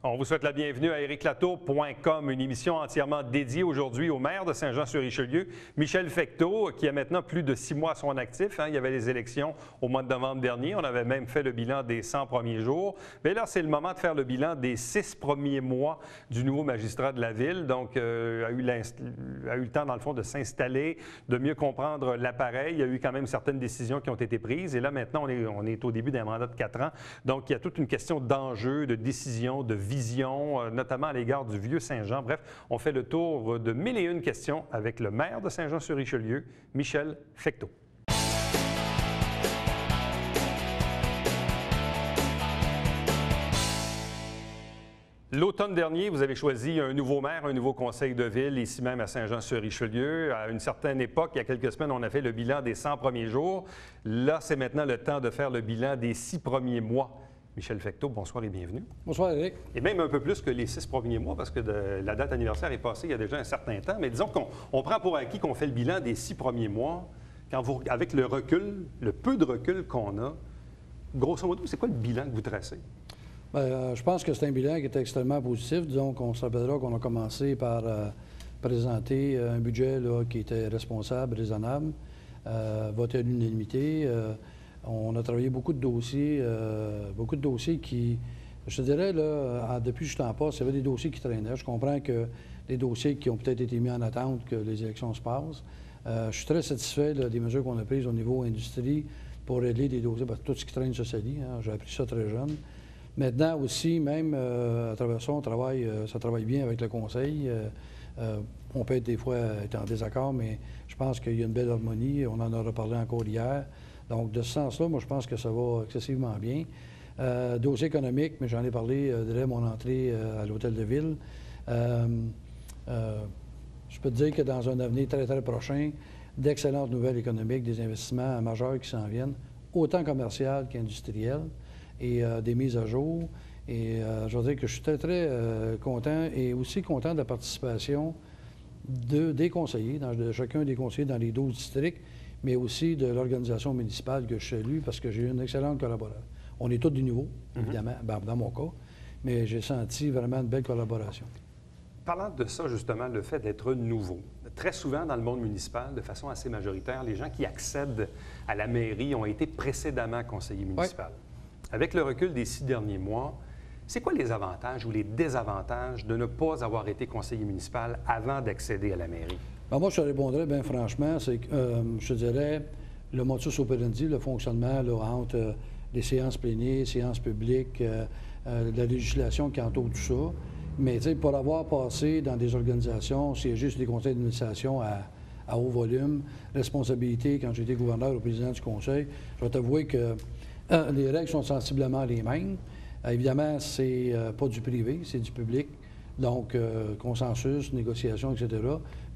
On vous souhaite la bienvenue à ériclatour.com, une émission entièrement dédiée aujourd'hui au maire de Saint-Jean-sur-Richelieu, Michel Fecteau, qui a maintenant plus de 6 mois à son actif. Il y avait les élections au mois de novembre dernier. On avait même fait le bilan des 100 premiers jours. Mais là, c'est le moment de faire le bilan des 6 premiers mois du nouveau magistrat de la Ville. Donc, a eu le temps, dans le fond, de s'installer, de mieux comprendre l'appareil. Il y a eu quand même certaines décisions qui ont été prises. Et là, maintenant, on est au début d'un mandat de 4 ans. Donc, il y a toute une question d'enjeux, de décisions, de vision, notamment à l'égard du Vieux-Saint-Jean. Bref, on fait le tour de 1001 questions avec le maire de Saint-Jean-sur-Richelieu, Michel Fecteau. L'automne dernier, vous avez choisi un nouveau maire, un nouveau conseil de ville, ici même à Saint-Jean-sur-Richelieu. À une certaine époque, il y a quelques semaines, on a fait le bilan des 100 premiers jours. Là, c'est maintenant le temps de faire le bilan des 6 premiers mois. Michel Fecteau, bonsoir et bienvenue. Bonsoir, Éric. Et même un peu plus que les 6 premiers mois, parce que la date anniversaire est passée il y a déjà un certain temps. Mais disons qu'on prend pour acquis qu'on fait le bilan des 6 premiers mois. Avec le recul, le peu de recul qu'on a, grosso modo, c'est quoi le bilan que vous tracez? Bien, je pense que c'est un bilan qui est extrêmement positif. Disons qu'on se rappellera qu'on a commencé par présenter un budget là, qui était responsable, raisonnable, voté à l'unanimité. On a travaillé beaucoup de dossiers qui, je te dirais, là, depuis que je suis en poste, il y avait des dossiers qui traînaient. Je comprends que des dossiers qui ont peut-être été mis en attente que les élections se passent. Je suis très satisfait là, des mesures qu'on a prises au niveau industrie pour régler des dossiers. Tout ce qui traîne se salit. J'ai appris ça très jeune. Maintenant aussi, même à travers ça, ça travaille bien avec le conseil. On peut être des fois être en désaccord, mais je pense qu'il y a une belle harmonie. On en a reparlé encore hier. Donc, de ce sens-là, moi, je pense que ça va excessivement bien. Dossier économique, mais j'en ai parlé dès mon entrée à l'Hôtel de Ville. Je peux te dire que dans un avenir très, très prochain, d'excellentes nouvelles économiques, des investissements majeurs qui s'en viennent, autant commercial qu'industriel, et des mises à jour. Et je veux dire que je suis très, très content et aussi content de la participation des conseillers, de chacun des conseillers dans les 12 districts, mais aussi de l'organisation municipale que je salue parce que j'ai eu une excellente collaboration. On est tous du nouveau, évidemment, dans mon cas, mais j'ai senti vraiment une belle collaboration. Parlant de ça, justement, le fait d'être nouveau. Très souvent, dans le monde municipal, de façon assez majoritaire, les gens qui accèdent à la mairie ont été précédemment conseillers municipaux. Oui. Avec le recul des 6 derniers mois, c'est quoi les avantages ou les désavantages de ne pas avoir été conseiller municipal avant d'accéder à la mairie? Bien, moi, je te répondrais bien franchement, c'est que je dirais le modus operandi, le fonctionnement là, entre les séances plénières, séances publiques, la législation qui entoure tout ça. Mais pour avoir passé dans des organisations, siéger sur des conseils d'administration à haut volume, responsabilité quand j'étais gouverneur ou président du conseil, je vais t'avouer que les règles sont sensiblement les mêmes. Évidemment, c'est pas du privé, c'est du public. Donc, consensus, négociation, etc.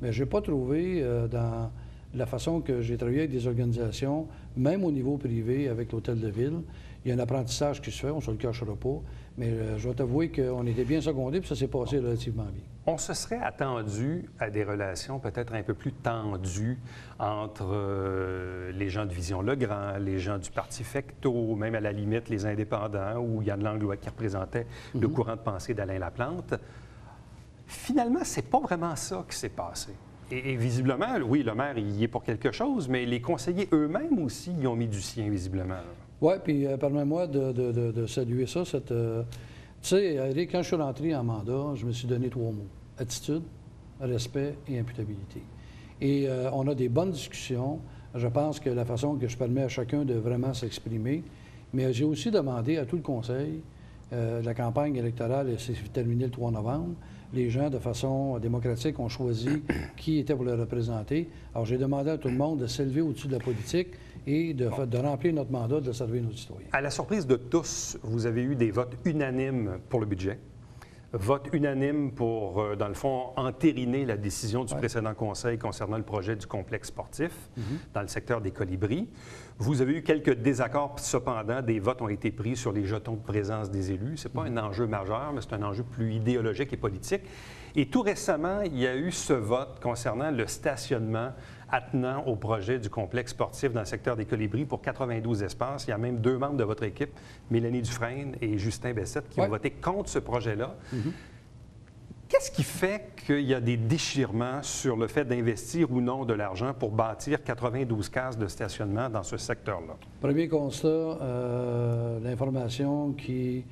Mais je n'ai pas trouvé dans la façon que j'ai travaillé avec des organisations, même au niveau privé, avec l'Hôtel de Ville, il y a un apprentissage qui se fait, on ne se le cachera pas. Mais je vais t'avouer qu'on était bien secondés, puis ça s'est passé relativement bien. On se serait attendu à des relations peut-être un peu plus tendues entre les gens de Vision Legrand, les gens du Parti Fecteau, même à la limite les indépendants, ou Yann Langlois qui représentait le courant de pensée d'Alain Laplante. Finalement, c'est pas vraiment ça qui s'est passé. Et visiblement, oui, le maire, il y est pour quelque chose, mais les conseillers eux-mêmes aussi, ils ont mis du sien, visiblement. Oui, puis permets-moi de saluer ça. Tu sais, Éric, quand je suis rentré en mandat, je me suis donné 3 mots. Attitude, respect et imputabilité. Et on a des bonnes discussions. Je pense que la façon que je permets à chacun de vraiment s'exprimer, mais j'ai aussi demandé à tout le conseil, la campagne électorale s'est terminée le 3 novembre, les gens, de façon démocratique, ont choisi qui était pour le représenter. Alors, j'ai demandé à tout le monde de s'élever au-dessus de la politique et de remplir notre mandat de servir nos citoyens. À la surprise de tous, vous avez eu des votes unanimes pour le budget. Vote unanime pour, dans le fond, entériner la décision du précédent conseil concernant le projet du complexe sportif dans le secteur des Colibris. Vous avez eu quelques désaccords, cependant, des votes ont été pris sur les jetons de présence des élus. Ce n'est pas un enjeu majeur, mais c'est un enjeu plus idéologique et politique. Et tout récemment, il y a eu ce vote concernant le stationnement attenant au projet du complexe sportif dans le secteur des Colibris pour 92 espaces. Il y a même 2 membres de votre équipe, Mélanie Dufresne et Justin Bessette, qui ont voté contre ce projet-là. Qu'est-ce qui fait qu'il y a des déchirements sur le fait d'investir ou non de l'argent pour bâtir 92 cases de stationnement dans ce secteur-là? Premier constat, l'information qui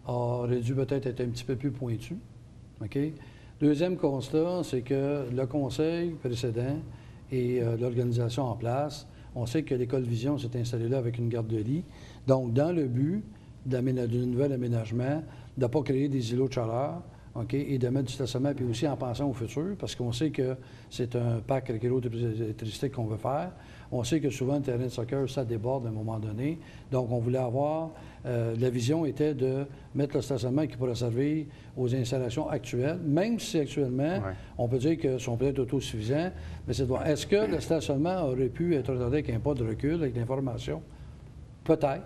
aurait dû peut-être être un petit peu plus pointue. OK? Deuxième constat, c'est que le conseil précédent et l'organisation en place, on sait que l'École Vision s'est installée là avec une garderie. Donc, dans le but d'un nouvel aménagement, de ne pas créer des îlots de chaleur, OK, et de mettre du stationnement, puis aussi en pensant au futur, parce qu'on sait que c'est un parc électrique qu'on veut faire. On sait que souvent, le terrain de soccer, ça déborde à un moment donné. Donc, on voulait avoir... la vision était de mettre le stationnement qui pourrait servir aux installations actuelles, même si actuellement, on peut dire qu'ils sont peut-être autosuffisants, mais c'est de voir, est-ce que le stationnement aurait pu être regardé avec un pas de recul, avec l'information? Peut-être.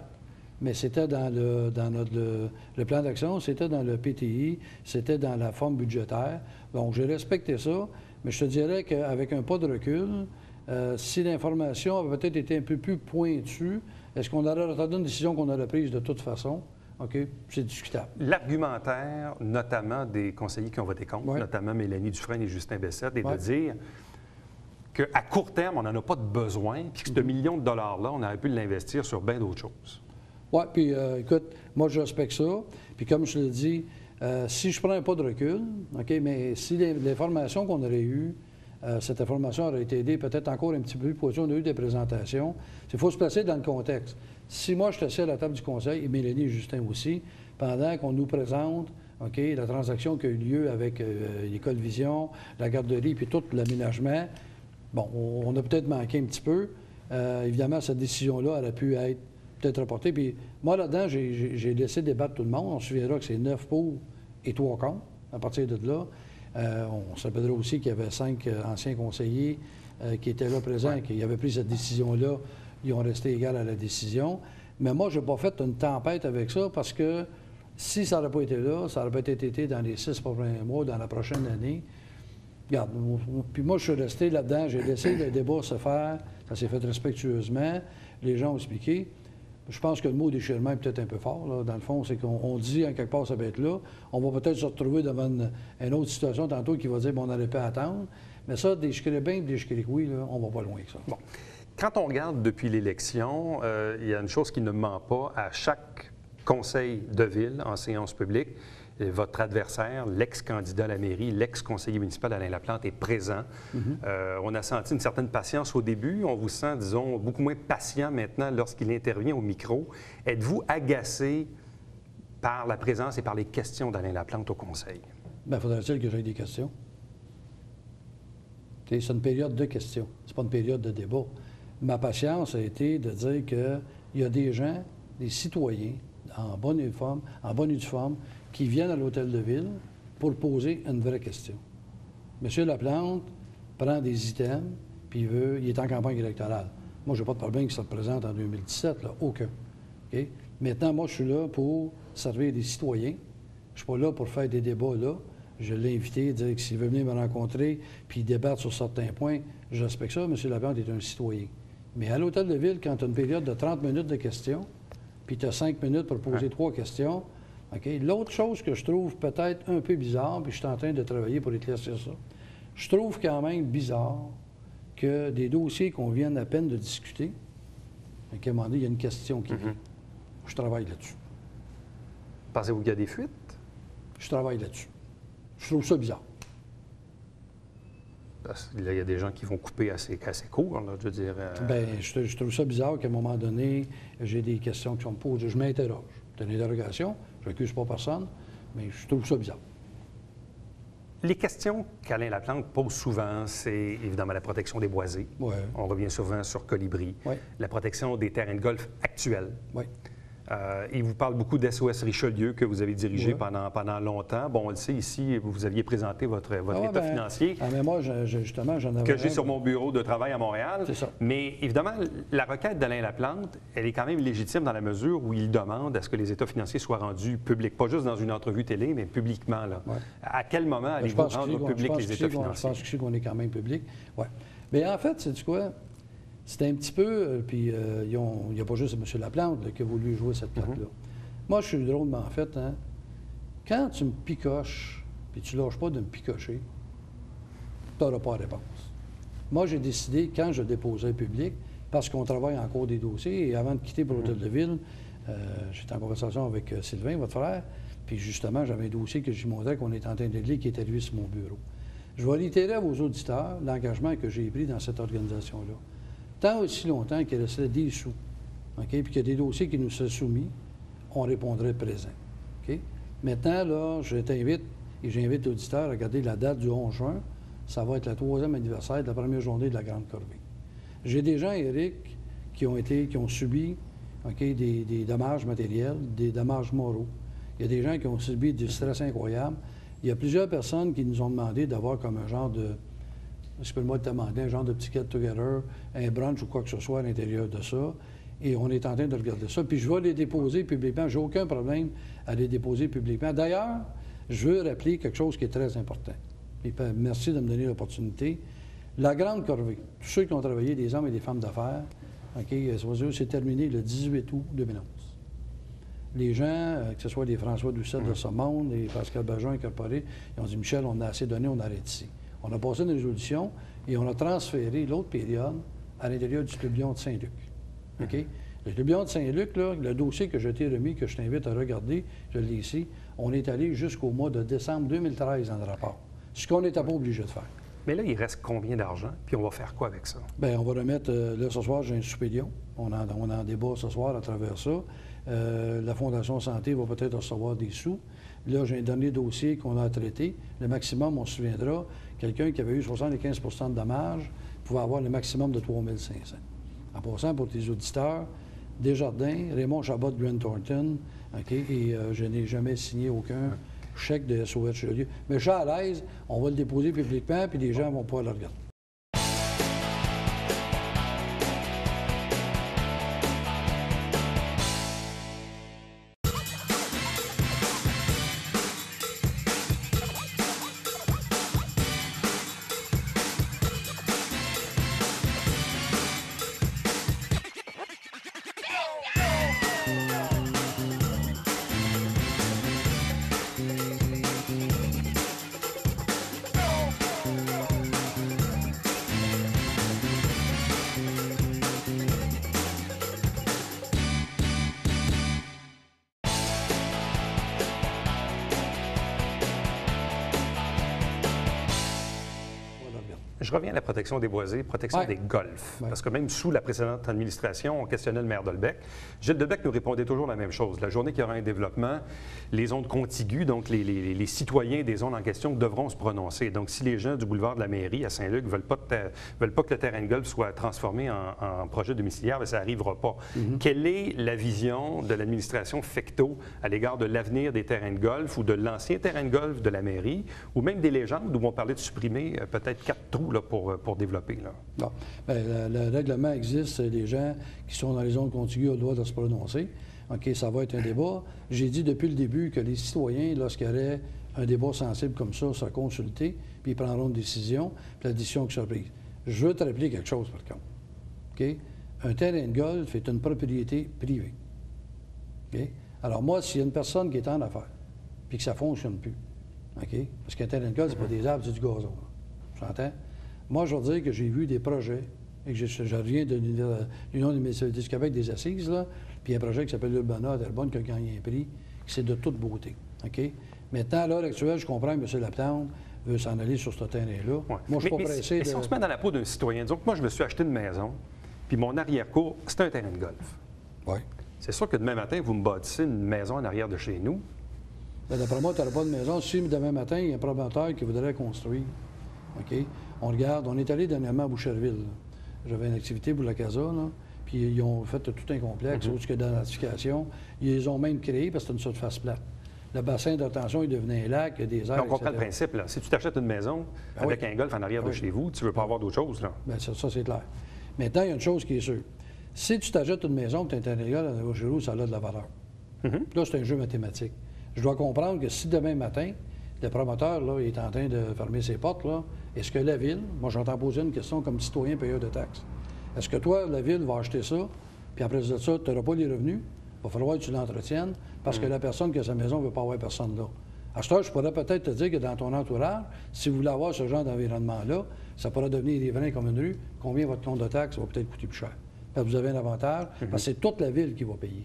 Mais c'était dans le plan d'action, c'était dans le PTI, c'était dans la forme budgétaire. Donc, j'ai respecté ça, mais je te dirais qu'avec un pas de recul, si l'information avait peut-être été un peu plus pointue, est-ce qu'on aurait retardé une décision qu'on aurait prise de toute façon? OK, c'est discutable. L'argumentaire, notamment des conseillers qui ont voté contre, notamment Mélanie Dufresne et Justin Bessette, est de dire qu'à court terme, on n'en a pas de besoin, puis que ce million de dollars-là, on aurait pu l'investir sur bien d'autres choses. Oui, puis écoute, moi, je respecte ça. Puis comme je te l'ai dit, si je prends un pas de recul, OK, mais si l'information qu'on aurait eue, cette information aurait été aidée peut-être encore un petit peu plus pointue, on a eu des présentations. Il faut se placer dans le contexte. Si moi, je suis assis à la table du conseil, et Mélanie et Justin aussi, pendant qu'on nous présente OK, la transaction qui a eu lieu avec l'École Vision, la garderie, puis tout l'aménagement, bon, on a peut-être manqué un petit peu. Évidemment, cette décision-là aurait pu être peut-être reporté. Puis moi, là-dedans, j'ai laissé débattre tout le monde. On se souviendra que c'est 9 pour et 3 contre à partir de là. On se rappellera aussi qu'il y avait 5 anciens conseillers qui étaient là présents, qui avaient pris cette décision-là. Ils ont resté égaux à la décision. Mais moi, je n'ai pas fait une tempête avec ça parce que si ça n'aurait pas été là, ça aurait peut-être été dans les 6 premiers mois, dans la prochaine année. Regarde, puis moi, je suis resté là-dedans. J'ai laissé le débat se faire. Ça s'est fait respectueusement. Les gens ont expliqué. Je pense que le mot déchirement est peut-être un peu fort. Là. Dans le fond, c'est qu'on dit, en quelque part, ça va être là. On va peut-être se retrouver devant une autre situation tantôt qui va dire, bon, on n'aurait pas à attendre. Mais ça, déchirer bien, déchirer oui, là, on va pas loin que ça. Bon. Quand on regarde depuis l'élection, il y a une chose qui ne ment pas à chaque conseil de ville en séance publique. Votre adversaire, l'ex-candidat à la mairie, l'ex-conseiller municipal Alain Laplante est présent. On a senti une certaine patience au début. On vous sent, disons, beaucoup moins patient maintenant lorsqu'il intervient au micro. Êtes-vous agacé par la présence et par les questions d'Alain Laplante au conseil? Bien, faudrait-il que j'aie des questions? C'est une période de questions. C'est pas une période de débat. Ma patience a été de dire qu'il y a des gens, des citoyens, en bonne et due forme, qui viennent à l'hôtel de ville pour poser une vraie question. M. Laplante prend des items, puis il est en campagne électorale. Moi, je n'ai pas de problème qu'il se représente en 2017, là, aucun. Okay? Maintenant, moi, je suis là pour servir des citoyens. Je ne suis pas là pour faire des débats, là. Je l'ai invité, dire que s'il veut venir me rencontrer puis débattre sur certains points, je respecte ça. M. Laplante est un citoyen. Mais à l'hôtel de ville, quand tu as une période de 30 minutes de questions, puis tu as 5 minutes pour poser 3 questions, OK? L'autre chose que je trouve peut-être un peu bizarre, puis je suis en train de travailler pour éclaircir ça, je trouve quand même bizarre que des dossiers qu'on vient à peine de discuter, à un moment donné, il y a une question qui vient. Je travaille là-dessus. Pensez-vous qu'il y a des fuites? Je travaille là-dessus. Je trouve ça bizarre. Parce qu'il y a des gens qui vont couper assez court, là, je veux dire. Bien, je trouve ça bizarre qu'à un moment donné, j'ai des questions qui sont posées. Je m'interroge. C'est une interrogation. Je n'accuse pas personne, mais je trouve ça bizarre. Les questions qu'Alain Laplante pose souvent, c'est évidemment la protection des boisés. Ouais. On revient souvent sur Colibri. Ouais. La protection des terrains de golf actuels. Oui. Il vous parle beaucoup d'SOS Richelieu que vous avez dirigé pendant longtemps. Bon, on le sait, ici, vous aviez présenté votre état financier. Mais moi, justement, j'en avais... Que j'ai sur mon bureau de travail à Montréal. C'est ça. Mais évidemment, la requête d'Alain Laplante, elle est quand même légitime dans la mesure où il demande à ce que les états financiers soient rendus publics. Pas juste dans une entrevue télé, mais publiquement. Là. Ouais. À quel moment allez-vous rendre publics les états financiers? Je pense qu'on est quand même public. Oui. Bien, en fait, c'est quoi? C'était un petit peu, puis il n'y a pas juste M. Laplante là, qui a voulu jouer cette carte-là. Moi, je suis drôlement fait, hein? Quand tu me picoches, puis tu ne lâches pas de me picocher, tu n'auras pas la réponse. Moi, j'ai décidé, quand je déposais public, parce qu'on travaille encore des dossiers, et avant de quitter pour l'Hôtel de Ville, j'étais en conversation avec Sylvain, votre frère, puis justement, j'avais un dossier que je lui montrais qu'on est en train de régler qui est arrivé sur mon bureau. Je vais réitérer à vos auditeurs l'engagement que j'ai pris dans cette organisation-là. Tant aussi longtemps qu'il restait des sous, OK, puis qu'il y a des dossiers qui nous seraient soumis, on répondrait présent. OK? Maintenant, là, je t'invite et j'invite l'auditeur à regarder la date du 11 juin. Ça va être le 3e anniversaire de la première journée de la Grande Corvée. J'ai des gens, Éric, qui ont subi des dommages matériels, des dommages moraux. Il y a des gens qui ont subi du stress incroyable. Il y a plusieurs personnes qui nous ont demandé d'avoir comme un genre de, je peux moi te demander, un genre de petit get-together, un brunch ou quoi que ce soit à l'intérieur de ça. Et on est en train de regarder ça. Puis je vais les déposer publiquement. Je n'ai aucun problème à les déposer publiquement. D'ailleurs, je veux rappeler quelque chose qui est très important. Et merci de me donner l'opportunité. La Grande Corvée, tous ceux qui ont travaillé, des hommes et des femmes d'affaires, c'est terminé le 18 août 2011. Les gens, que ce soit les François Doucet de ce monde, les Pascal Bajon incorporés, ils ont dit, Michel, on a assez donné, on arrête ici. On a passé une résolution et on a transféré l'autre période à l'intérieur du Tourbillon de Saint-Luc. OK? Le Tourbillon de Saint-Luc, là, le dossier que je t'ai remis, que je t'invite à regarder, je l'ai ici, on est allé jusqu'au mois de décembre 2013 dans le rapport. Ce qu'on n'était pas obligé de faire. Mais là, il reste combien d'argent? Puis on va faire quoi avec ça? Bien, on va remettre, là, ce soir, j'ai un souper Lion. On en débat ce soir à travers ça. La Fondation Santé va peut-être recevoir des sous. Là, j'ai un dernier dossier qu'on a traité. Le maximum, on se souviendra, quelqu'un qui avait eu 75 de dommages pouvait avoir le maximum de 3 500. En passant, pour tes auditeurs, Desjardins, Raymond Chabot de Grant Thornton, OK, et je n'ai jamais signé aucun chèque de SOS Richelieu. Mais je suis à l'aise, on va le déposer publiquement, puis les gens vont pouvoir le regarder. Je reviens à la protection des boisés, protection des golfs. Parce que même sous la précédente administration, on questionnait le maire Delbecq. Gilles Delbecq nous répondait toujours la même chose. La journée qu'il y aura un développement, les zones contiguës, donc les citoyens des zones en question devront se prononcer. Donc si les gens du boulevard de la Mairie à Saint-Luc ne veulent pas que le terrain de golf soit transformé en projet domiciliaire, bien, ça n'arrivera pas. Quelle est la vision de l'administration Fecteau à l'égard de l'avenir des terrains de golf ou de l'ancien terrain de golf de la Mairie, ou même des légendes où on parlait de supprimer peut-être 4 trous là, pour développer? Là. Bon. Bien, le règlement existe. Les gens qui sont dans les zones contiguës ont le droit de se prononcer. OK, ça va être un débat. J'ai dit depuis le début que les citoyens, lorsqu'il y aurait un débat sensible comme ça, seraient consultés, puis ils prendront une décision, puis la décision qui sera prise. Je veux te rappeler quelque chose, par contre. OK? Un terrain de golf est une propriété privée. OK? Alors moi, s'il y a une personne qui est en affaires, puis que ça ne fonctionne plus, OK? Parce qu'un terrain de golf, c'est pas des arbres, c'est du gazon. J'entends? Moi, je veux dire que j'ai vu des projets, et que je reviens de l'Union des municipalités du Québec des Assises, là, puis un projet qui s'appelle l'Urbana à Terrebonne qui a gagné un prix, qui c'est de toute beauté. OK? Maintenant, à l'heure actuelle, je comprends que M. Laplante veut s'en aller sur ce terrain-là. Ouais. Moi, je suis pas pressé mais si on se met dans la peau d'un citoyen, disons que moi, je me suis acheté une maison, puis mon arrière-cour, c'est un terrain de golf. Oui. C'est sûr que demain matin, vous me bâtissez une maison en arrière de chez nous. Bien, d'après moi, tu n'auras pas de maison. Si demain matin, il y a un promoteur qui voudrait construire, OK? On regarde, on est allé dernièrement à Boucherville. J'avais une activité pour la Casa, là, puis ils ont fait tout un complexe, autre que d'identification. Ils les ont même créé parce que c'est une surface plate. Le bassin de rétention, il devenait un lac, il y a des airs, on comprend le principe. Là. Si tu t'achètes une maison avec un golf en arrière de chez vous, tu ne veux pas avoir d'autre chose. Là. Bien, ça c'est clair. Maintenant, il y a une chose qui est sûre. Si tu t'achètes une maison, tu as un terrain de chez vous, ça a de la valeur. Là, c'est un jeu mathématique. Je dois comprendre que si demain matin, le promoteur, là, il est en train de fermer ses portes, là. Est-ce que la Ville, moi j'entends poser une question comme citoyen payeur de taxes, est-ce que toi, la Ville va acheter ça, puis après ça, tu n'auras pas les revenus, il va falloir que tu l'entretiennes, parce que la personne qui a sa maison ne veut pas avoir personne là. À ce temps, je pourrais peut-être te dire que dans ton entourage, si vous voulez avoir ce genre d'environnement-là, ça pourrait devenir riverain comme une rue, combien votre compte de taxes va peut-être coûter plus cher. Parce que vous avez un avantage, parce que c'est toute la Ville qui va payer.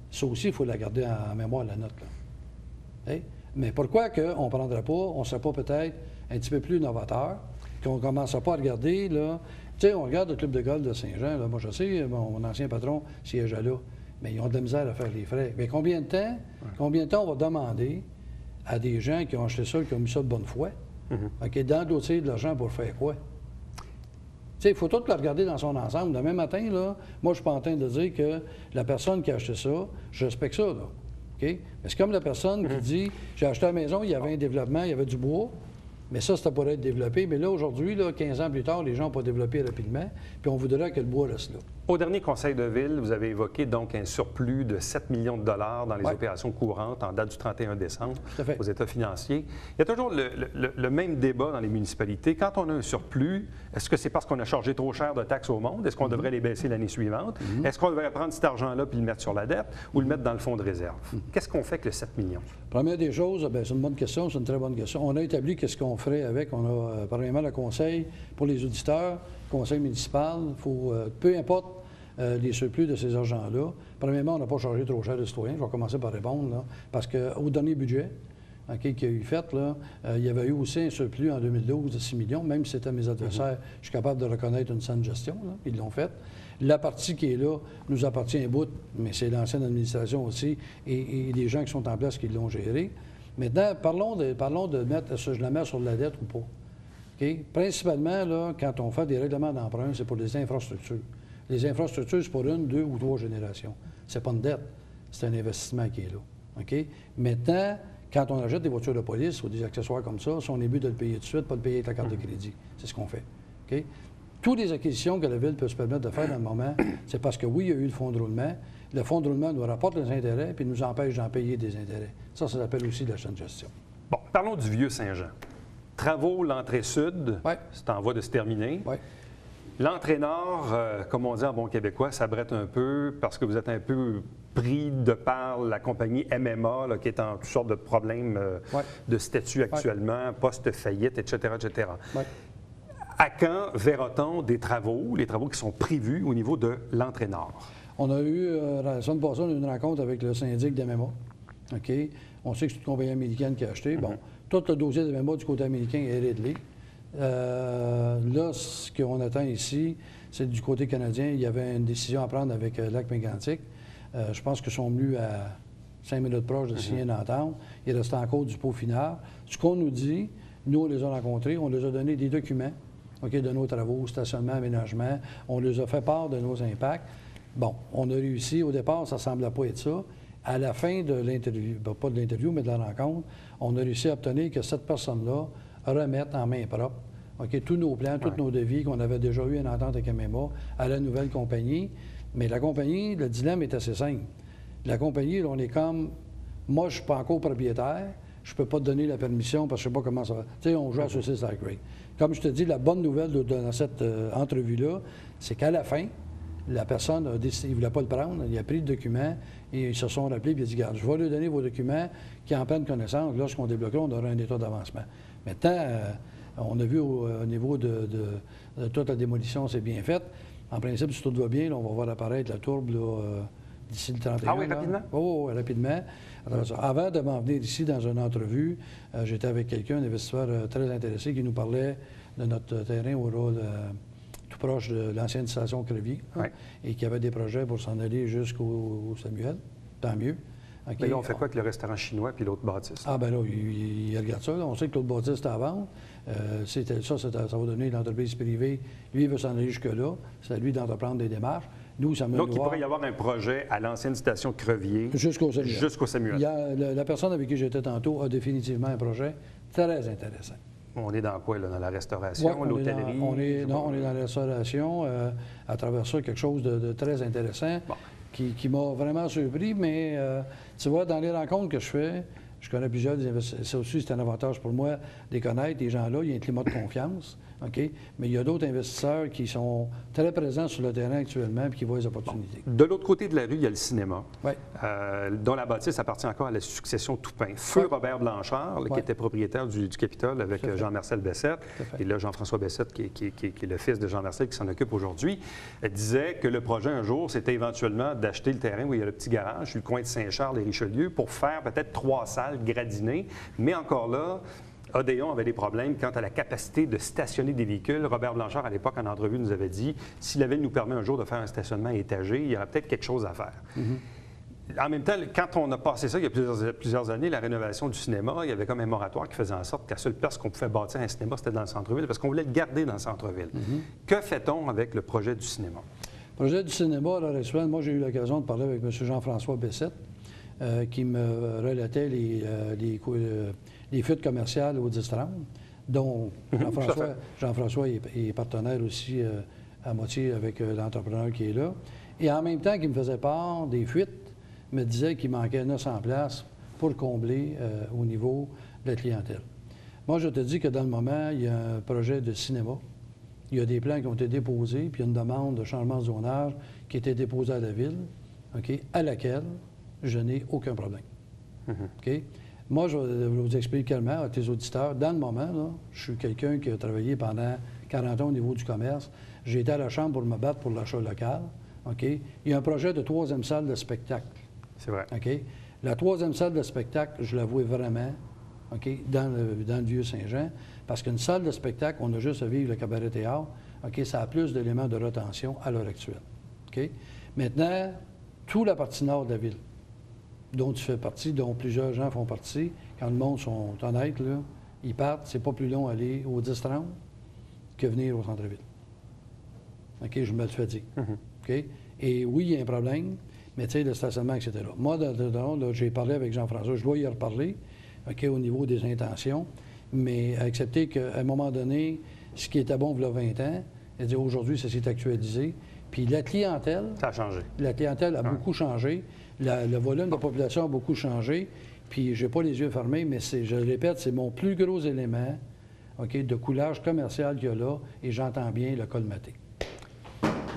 Ça aussi, il faut la garder en mémoire, la note, là. Hey? Mais pourquoi qu'on ne prendrait pas, on ne serait pas peut-être un petit peu plus novateur, qu'on ne commencerait pas à regarder, là. Tu sais, on regarde le club de golf de Saint-Jean, là. Moi, je sais, mon ancien patron siégeait là, mais ils ont de la misère à faire les frais. Mais combien de temps on va demander à des gens qui ont acheté ça, qui ont mis ça de bonne foi, OK, d'endosser de l'argent pour faire quoi? Tu sais, il faut tout le regarder dans son ensemble. Demain matin, là, moi, je suis pas en train de dire que la personne qui a acheté ça, je respecte ça, là. OK? Mais c'est comme la personne qui dit, j'ai acheté la maison, il y avait un développement, il y avait du bois, mais ça pourrait être développé. Mais là, aujourd'hui, là, 15 ans plus tard, les gens n'ont pas développé rapidement, puis on voudrait que le bois reste là. Au dernier conseil de ville, vous avez évoqué donc un surplus de 7 millions de dollars dans les Ouais. opérations courantes en date du 31 décembre Tout à fait. aux états financiers. Il y a toujours le même débat dans les municipalités. Quand on a un surplus, est-ce que c'est parce qu'on a chargé trop cher de taxes au monde? Est-ce qu'on devrait les baisser l'année suivante? Est-ce qu'on devrait prendre cet argent-là puis le mettre sur la dette ou le mettre dans le fonds de réserve? Qu'est-ce qu'on fait avec le 7 millions? Première des choses, bien, c'est une bonne question, c'est une très bonne question. On a établi qu'est-ce qu'on ferait avec. On a, premièrement, le conseil pour les auditeurs, conseil municipal. Faut, peu importe les surplus de ces argents-là. Premièrement, on n'a pas chargé trop cher de citoyens. Je vais commencer par répondre, là, parce qu'au dernier budget qu'il y a eu fait, là, il y avait eu aussi un surplus en 2012 de 6 millions, même si c'était mes adversaires, je suis capable de reconnaître une saine gestion, là, ils l'ont fait. La partie qui est là nous appartient un bout, mais c'est l'ancienne administration aussi et les gens qui sont en place qui l'ont géré. Maintenant, parlons de mettre, est-ce que je la mets sur la dette ou pas. Okay? Principalement, là, quand on fait des règlements d'emprunt, c'est pour les infrastructures. Les infrastructures, c'est pour 1, 2 ou 3 générations. C'est pas une dette, c'est un investissement qui est là. OK? Maintenant, quand on achète des voitures de police ou des accessoires comme ça, son but de le payer tout de suite, pas de payer avec la carte de crédit. C'est ce qu'on fait. OK? Toutes les acquisitions que la Ville peut se permettre de faire dans le moment, c'est parce que oui, il y a eu le fonds de roulement. Le fonds de roulement nous rapporte les intérêts puis nous empêche d'en payer des intérêts. Ça s'appelle aussi la chaîne de gestion. Bon, parlons du vieux Saint-Jean. Travaux, l'entrée sud, Ouais. c'est en voie de se terminer. Oui. L'entrée nord, comme on dit en bon québécois, ça brette un peu parce que vous êtes un peu pris de par la compagnie MMA, là, qui est en toutes sortes de problèmes Ouais. de statut actuellement, post-faillite, etc., etc. Ouais. À quand verra-t-on des travaux, les travaux qui sont prévus au niveau de l'entrée nord? On a eu, la semaine passée, on a eu une rencontre avec le syndic d'MMA. OK? On sait que c'est une compagnie américaine qui a acheté. Bon, tout le dossier d'MMA du côté américain est réglé. Là, ce qu'on attend ici, c'est du côté canadien. Il y avait une décision à prendre avec Lac-Mégantic. Je pense qu'ils sont venus à 5 minutes proches de signer une entente. Il reste encore du pot final. Ce qu'on nous dit, nous, on les a rencontrés, on les a donné des documents, OK, de nos travaux, stationnement, aménagement. On les a fait part de nos impacts. Bon, on a réussi. Au départ, ça ne semblait pas être ça. À la fin de l'interview, pas de l'interview, mais de la rencontre, on a réussi à obtenir que cette personne-là remette en main propre, OK, tous nos plans, tous nos devis qu'on avait déjà eu une entente avec MMA à la nouvelle compagnie. Mais la compagnie, le dilemme est assez simple. La compagnie, là, on est comme, moi, je ne suis pas encore propriétaire, je ne peux pas te donner la permission parce que je ne sais pas comment ça va. Tu sais, on joue à saucisse à la grille. Comme je te dis, la bonne nouvelle dans cette entrevue-là, c'est qu'à la fin, la personne a décidé, il ne voulait pas le prendre, il a pris le document et ils se sont rappelés et il a dit, regarde, je vais lui donner vos documents qui en prennent connaissance. Lorsqu'on débloquera, on aura un état d'avancement. Maintenant, on a vu au niveau de toute la démolition, c'est bien fait. En principe, si tout va bien, là, on va voir apparaître la tourbe d'ici le 31. Ah oui, rapidement? Oui, rapidement. Alors, avant de m'en venir ici dans une entrevue, j'étais avec quelqu'un, un investisseur très intéressé, qui nous parlait de notre terrain au rôle tout proche de l'ancienne station Crevier, et qui avait des projets pour s'en aller jusqu'au Samuel. Tant mieux. Okay. Mais là, on fait quoi avec le restaurant chinois puis l'autre bâtisse? Ah, bien là, il regarde ça. Là. On sait que l'autre bâtisse est à vendre. Ça va donner une entreprise privée. Lui, il veut s'en aller jusque-là. C'est à lui d'entreprendre des démarches. Nous, ça me Donc, il pourrait y avoir un projet à l'ancienne station Crevier. Jusqu'au Samuel. Jusqu'au Samuel. La personne avec qui j'étais tantôt a définitivement un projet très intéressant. On est dans quoi, là? Dans la restauration, l'hôtellerie? On est dans la restauration. À travers ça, quelque chose de très intéressant qui m'a vraiment surpris. Mais tu vois, dans les rencontres que je fais, Je connais plusieurs des investisseurs. Ça aussi, c'est un avantage pour moi de les connaître. Les gens-là, il y a un climat de confiance. OK? Mais il y a d'autres investisseurs qui sont très présents sur le terrain actuellement et qui voient les opportunités. De l'autre côté de la rue, il y a le cinéma, Oui. dont la bâtisse appartient encore à la succession Toupin. Feu Robert Blanchard, là, qui était propriétaire du Capitole avec Jean-Marcel Bessette. Et là, Jean-François Bessette, qui est le fils de Jean-Marcel, qui s'en occupe aujourd'hui, disait que le projet, un jour, c'était éventuellement d'acheter le terrain où il y a le petit garage, sur le coin de Saint-Charles et Richelieu, pour faire peut-être 3 salles gradinées. Mais encore là, Odéon avait des problèmes quant à la capacité de stationner des véhicules. Robert Blanchard, à l'époque, en entrevue, nous avait dit si la Ville nous permet un jour de faire un stationnement étagé, il y aura peut-être quelque chose à faire. En même temps, quand on a passé ça il y a plusieurs années, la rénovation du cinéma, il y avait comme un moratoire qui faisait en sorte que la seule place qu'on pouvait bâtir un cinéma, c'était dans le centre-ville, parce qu'on voulait le garder dans le centre-ville. Que fait-on avec le projet du cinéma? Le projet du cinéma, à l'heure actuelle, moi, j'ai eu l'occasion de parler avec M. Jean-François Bessette, qui me relatait les fuites commerciales au 10-30, dont Jean-François est partenaire aussi à moitié avec l'entrepreneur qui est là. Et en même temps qu'il me faisait part des fuites, me disait qu'il manquait 900 places pour combler au niveau de la clientèle. Moi, je te dis que dans le moment, il y a un projet de cinéma. Il y a des plans qui ont été déposés, puis il y a une demande de changement de zonage qui a été déposée à la Ville, à laquelle je n'ai aucun problème. OK? Moi, je vais vous expliquer clairement à tes auditeurs. Dans le moment, là, je suis quelqu'un qui a travaillé pendant 40 ans au niveau du commerce. J'ai été à la Chambre pour me battre pour l'achat local. OK? Il y a un projet de 3e salle de spectacle. C'est vrai. OK? La 3e salle de spectacle, je la vois vraiment, OK, dans le Vieux-Saint-Jean, parce qu'une salle de spectacle, on a juste à vivre le cabaret-théâtre, OK, ça a plus d'éléments de retention à l'heure actuelle. OK? Maintenant, toute la partie nord de la ville, dont tu fais partie, dont plusieurs gens font partie, quand le monde sont honnêtes, là, ils partent, c'est pas plus long aller au 10-30 que venir au centre-ville. OK? Je me le fais dire. OK? Et oui, il y a un problème, mais tu sais, le stationnement, etc. Moi, là, j'ai parlé avec Jean-François, je dois y reparler, OK, au niveau des intentions, mais accepter qu'à un moment donné, ce qui était bon il y a 20 ans, il dit aujourd'hui, ça s'est actualisé. Puis la clientèle... Ça a changé. La clientèle a beaucoup changé. Le volume de la population a beaucoup changé. Puis je n'ai pas les yeux fermés, mais je le répète, c'est mon plus gros élément, OK, de coulage commercial qu'il y a là, et j'entends bien le colmater.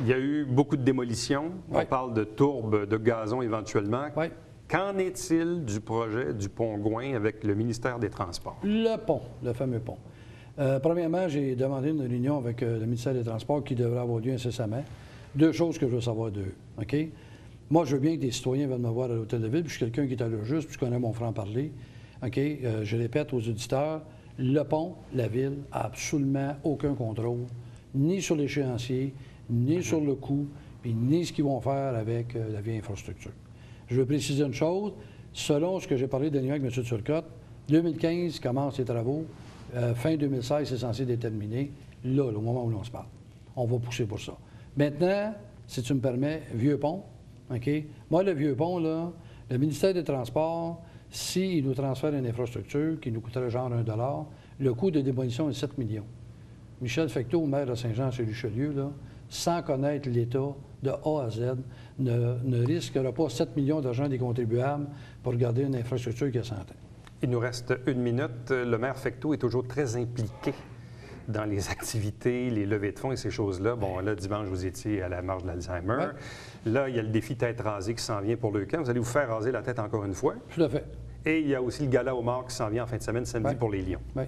Il y a eu beaucoup de démolitions. Oui. On parle de tourbes, de gazon éventuellement. Oui. Qu'en est-il du projet du pont Gouin avec le ministère des Transports? Le pont, le fameux pont. Premièrement, j'ai demandé une réunion avec le ministère des Transports qui devrait avoir lieu incessamment. 2 choses que je veux savoir d'eux. OK? Moi, je veux bien que des citoyens viennent me voir à l'Hôtel de Ville, puis je suis quelqu'un qui est à l'heure juste, puis je connais mon franc-parler. OK? Je répète aux auditeurs, le pont, la Ville, a absolument aucun contrôle, ni sur l'échéancier, ni sur le coût, puis ni ce qu'ils vont faire avec la vieille infrastructure. Je veux préciser une chose, selon ce que j'ai parlé dernièrement avec M. Turcotte, 2015 commence les travaux, fin 2016, c'est censé être terminé, là, au moment où l'on se parle. On va pousser pour ça. Maintenant, si tu me permets, Vieux-Pont, OK? Moi, le Vieux-Pont, là, le ministère des Transports, s'il nous transfère une infrastructure qui nous coûterait genre 1 $, le coût de démolition est 7 millions. Michel Fecteau, maire de Saint-Jean-sur-Richelieu, là, sans connaître l'État de A à Z, ne risquera pas 7 millions d'argent des contribuables pour garder une infrastructure qui a 100 ans. Il nous reste 1 minute. Le maire Fecteau est toujours très impliqué dans les activités, les levées de fonds et ces choses-là. Bon, là, dimanche, vous étiez à la marche de l'Alzheimer. Ouais. Là, il y a le défi tête rasée qui s'en vient pour le camp. Vous allez vous faire raser la tête encore une fois. Tout à fait. Et il y a aussi le gala aux morts qui s'en vient en fin de semaine, samedi, pour les Lions. Oui.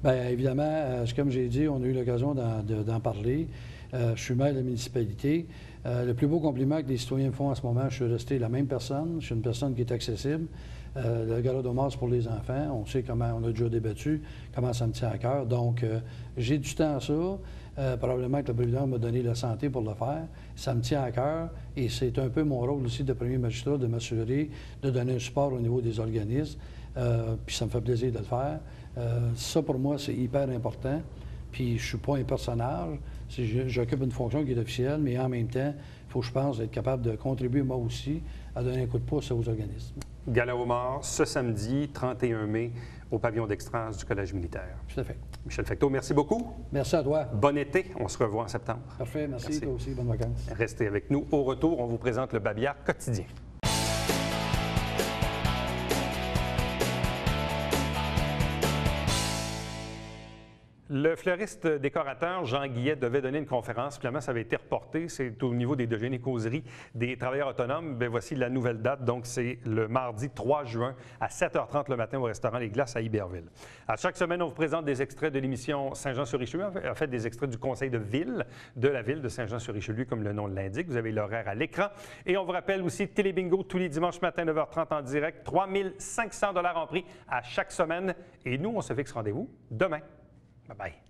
Bien, évidemment, comme j'ai dit, on a eu l'occasion d'en parler. Je suis maire de la municipalité. Le plus beau compliment que les citoyens me font en ce moment, je suis resté la même personne. Je suis une personne qui est accessible. Le gala d'hommage pour les enfants, on sait comment, on a déjà débattu, comment ça me tient à cœur. Donc, j'ai du temps à ça. Probablement que le président m'a donné la santé pour le faire. Ça me tient à cœur et c'est un peu mon rôle aussi de premier magistrat de m'assurer de donner un support au niveau des organismes. Puis ça me fait plaisir de le faire. Ça, pour moi, c'est hyper important. Puis je ne suis pas un personnage. J'occupe une fonction qui est officielle, mais en même temps, il faut, je pense, être capable de contribuer, moi aussi, à donner un coup de pouce aux organismes. Gala aux morts, ce samedi, 31 mai, au pavillon d'extras du Collège militaire. Tout à fait. Michel Fecteau, merci beaucoup. Merci à toi. Bon été. On se revoit en septembre. Parfait. Merci. Toi aussi. Bonnes vacances. Restez avec nous. Au retour, on vous présente le Babillard quotidien. Le fleuriste décorateur Jean Guillet devait donner une conférence. Finalement, ça avait été reporté. C'est au niveau des causeries des travailleurs autonomes. Bien, voici la nouvelle date. Donc, c'est le mardi 3 juin à 7h30 le matin au restaurant Les Glaces à Iberville. À chaque semaine, on vous présente des extraits de l'émission Saint-Jean-sur-Richelieu, en fait, des extraits du conseil de ville de la ville de Saint-Jean-sur-Richelieu, comme le nom l'indique. Vous avez l'horaire à l'écran. Et on vous rappelle aussi Télébingo tous les dimanches matin 9h30 en direct. 3 500 $ en prix à chaque semaine. Et nous, on se fixe rendez-vous demain. Bye-bye.